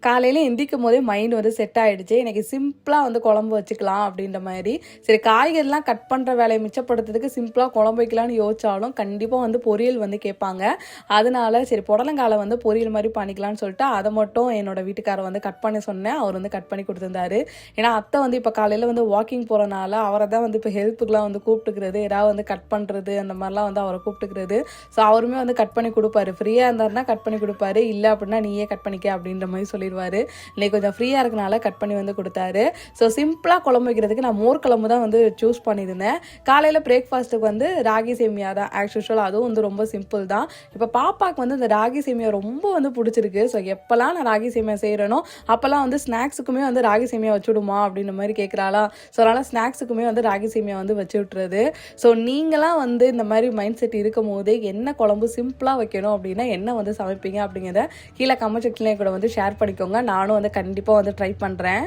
காலையில் எந்திக்கும் போதே மைண்ட் வந்து செட் ஆகிடுச்சு. எனக்கு சிம்பிளாக வந்து குழம்பு வச்சுக்கலாம் அப்படின்ற மாதிரி. சரி, காய்கறிலாம் கட் பண்ணுற வேலையை மிச்சப்படுத்துறதுக்கு சிம்பிளாக குழம்பு வைக்கலான்னு யோசிச்சாலும் கண்டிப்பாக வந்து பொரியல் வந்து கேட்பாங்க. அதனால சரி புடலங்காலை வந்து பொரியல் மாதிரி பண்ணிக்கலான்னு சொல்லிட்டு அதை மட்டும் என்னோட வீட்டுக்காரர் வந்து கட் பண்ண சொன்னேன். அவர் வந்து கட் பண்ணி கொடுத்துருந்தாரு. ஏன்னா அத்தை வந்து இப்போ காலையில் வந்து வாக்கிங் போகிறனால அவரை தான் வந்து இப்போ ஹெல்ப்புக்கெலாம் வந்து கூப்பிட்டுக்கிறது, ஏதாவது வந்து கட் பண்ணுறது அந்த மாதிரிலாம் வந்து அவரை கூப்பிட்டுக்கிறது. ஸோ அவருமே வந்து கட் பண்ணி கொடுப்பாரு. ஃப்ரீயாக இருந்தாருன்னா கட் பண்ணி கொடுப்பாரு, இல்லை அப்படின்னா நீயே கட் பண்ணிக்க அப்படின்ற மாதிரி சொல்லிடுவார். இன்னைக்கு கொஞ்சம் ஃப்ரீயாக இருக்கனால கட் பண்ணி வந்து கொடுத்தாரு. ஸோ சிம்பிளாக குழம்பு வைக்கிறதுக்கு நான் மோர் குழம்பு தான் வந்து சூஸ் பண்ணியிருந்தேன். காலையில் பிரேக்ஃபாஸ்ட்டுக்கு வந்து ராகி சேமியா தான் ஆஸ் யூஷுவல். அதுவும் வந்து ரொம்ப சிம்பிள் தான். இப்போ பாப்பாவுக்கு வந்து இந்த ராகி சேமியா ரொம்ப வந்து பிடிச்சிருக்கு. ஸோ எப்போல்லாம் நான் ராகி சேமியா செய்கிறேனோ அப்போல்லாம் வந்து ஸ்நாக்ஸுக்குமே வந்து ராகி சேமியா வச்சுடுமா அப்படின்ற மாதிரி கேட்குறாளா. ஸோ அதனால் ஸ்நாக்ஸுக்குமே வந்து ராகி சேமியா வந்து வச்சு விட்டுறது. ஸோ நீங்களாம் வந்து இந்த மாதிரி மைண்ட் செட் இருக்கும் போது என்ன குழம்பு சிம்பிளாக வைக்கணும் அப்படின்னா என்ன வந்து சமைப்பீங்க அப்படிங்கிறத கீழே கமெண்ட் செக்ஷன்லேயே கூட வந்து ஷேர் பண்ணிக்கோங்க. நானும் வந்து கண்டிப்பாக வந்து ட்ரை பண்ணுறேன்.